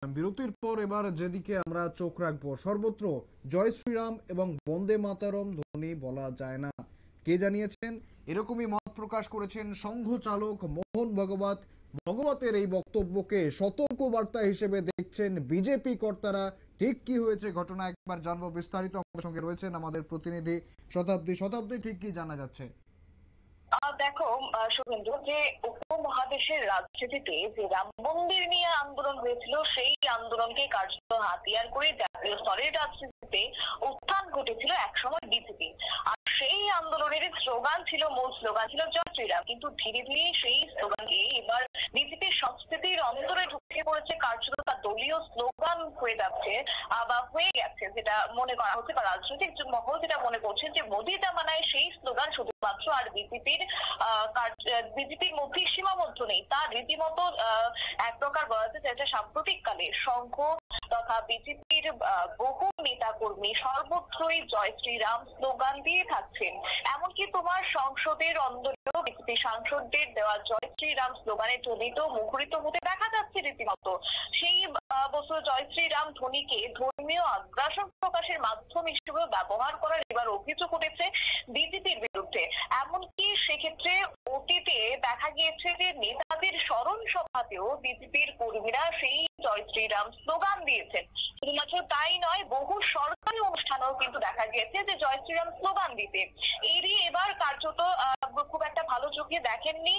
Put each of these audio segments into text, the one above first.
বিরতির পর এবার যেদিকে আমরা চোখ রাখবো, সর্বত্র জয় শ্রীরাম এবং বন্দে মাতরম ধ্বনি বলা যায় না। কে জানিয়েছেন? এরকমই মত প্রকাশ করেছেন সংঘ চালক মোহন ভগবতের এই বক্তব্যকে সতর্ক বার্তা হিসেবে দেখছেন বিজেপি কর্তারা। ঠিক কি হয়েছে ঘটনা একবার জানবো বিস্তারিত। আমাদের সঙ্গে রয়েছেন আমাদের প্রতিনিধি শতাব্দী, ঠিক কি জানা যাচ্ছে? দেখো শুভেন্দু, যে উপমহাদেশের রাজনীতিতে যে রাম মন্দির নিয়ে আন্দোলন হয়েছিল, সেই আন্দোলনকে কার্যত হাতিয়ার করে জাতীয় স্তরের রাজনীতিতে উত্থান ঘটেছিল একসময় বিজেপি। আর সেই আন্দোলনের মূল স্লোগান ছিল জয় শ্রীরাম। কিন্তু ধীরে ধীরে সেই স্লোগানকে এবার বিজেপির সংস্কৃতির অন্তরে ঢুকে পড়েছে, কার্যত তার দলীয় স্লোগান হয়ে যাচ্ছে বা হয়ে গেছে, যেটা মনে করা হচ্ছে বা রাজনৈতিক মহল যেটা মনে করছেন যে মোদী জামানায় সেই স্লোগান শুধুমাত্র আর বিজেপির মধ্যে সীমাবদ্ধ নেই। তা রীতিমতো এক প্রকার বলা যায় যে সাম্প্রতিককালে সংঘ তথা বিজেপির বহু নেতা কর্মী সর্বত্রই জয় শ্রীরাম স্লোগান দিয়ে থাকছেন। এমনকি তোমার সংসদের অন্দরেও বিজেপি সাংসদদের দেওয়া জয় শ্রীরাম স্লোগানে ধ্বনিত মুখরিত হতে দেখা যাচ্ছে রীতিমতো। সেই বছর জয় শ্রীরাম ধ্বনিকে ধর্মীয় আগ্রাসন প্রকাশের মাধ্যম হিসেবে ব্যবহার করার এবার অভিযোগ উঠেছে বিজেপির বিরুদ্ধে। এমনকি সেক্ষেত্রে অতীতে দেখা গিয়েছে যে নেতাদের স্মরণ সভাতেও বিজেপির কর্মীরা সেই জয় শ্রীরাম স্লোগান দিয়েছেন। শুধুমাত্র তাই নয়, বহু সরকারি অনুষ্ঠানেও কিন্তু দেখা গিয়েছে যে জয় শ্রীরাম স্লোগান দিতে। এরই এবার কার্যত খুব একটা ভালো চোখে দেখেননি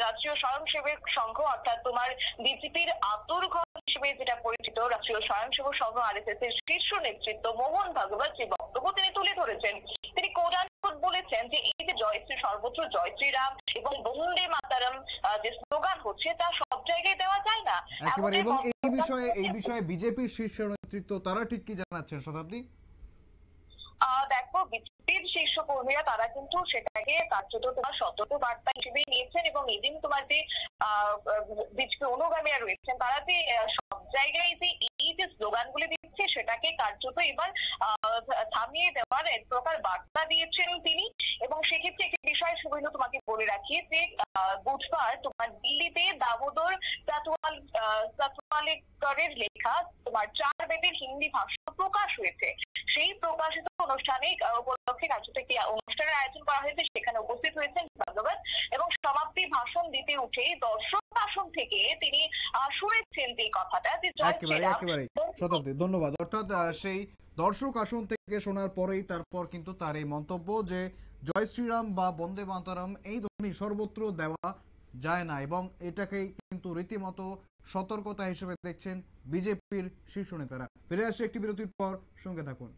রাষ্ট্রীয় স্বয়ংসেবক সংঘ, অর্থাৎ তোমার বিজেপির আতুরঘর হিসেবে যেটা পরিচিত রাষ্ট্রীয় স্বয়ংসেবক সংঘ আরএসএস এর শীর্ষ নেতৃত্ব মোহন ভাগবত যে বক্তব্য তিনি তুলে ধরেছেন। তিনি কোরআন বলেছেন যে এই যে সর্বত্র জয় শ্রীরাম এবং বন্দে মাতরম যে স্লোগান হচ্ছে তা সব জায়গায় দেওয়া যায় না। একেবারে। এবং এই বিষয়ে বিজেপির শীর্ষ নেতৃত্ব তারা ঠিক কি জানাচ্ছেন শতাব্দী? দেখো, বিজেপির শীর্ষ কর্মীরা তারা কিন্তু সেটাকে কার্যত তোমার সতর্ক বার্তা হিসেবে নিয়েছেন, এবং এদিন তোমার যে বিজেপি অনুগামীরা রয়েছেন তারা যে সব জায়গায় যে এই যে স্লোগানগুলি দিচ্ছে সেটাকে কার্যত এবার থামিয়ে দেওয়ার এক প্রকার বার্তা দিয়েছেন তিনি। এবং সেক্ষেত্রে একটি বিষয় শুভেন্দু তোমাকে বলে রাখি যে বুধবার তোমার দিল্লিতে দামোদর চাটওয়ালেকরের লেখা তোমার 4 বেদের হিন্দি ভাষ্য প্রকাশ হয়েছে। সেই প্রকাশিত অনুষ্ঠানে উপলক্ষে কার্যত একটি অনুষ্ঠানের আয়োজন করা হয়েছে। সেখানে উপস্থিত হয়েছেন ভাগবত, এবং সমাপ্তি ভাষণ দিতে উঠেই দর্শক আসন থেকে তিনি শুনেছেন যে কথাটা যে জয় শ্রীরাম। একেবারে শতাব্দী, ধন্যবাদ। অর্থাৎ সেই দর্শক আসন থেকে শোনার পরেই তারপর কিন্তু তার এই মন্তব্য যে জয় শ্রীরাম বা বন্দে মাতরম এই ধ্বনি সর্বত্র দেওয়া যায় না, এবং এটাকেই কিন্তু রীতিমতো সতর্কতা হিসেবে দেখছেন বিজেপির শীর্ষ নেতারা। ফিরে আসছে একটি বিরতির পর, সঙ্গে থাকুন।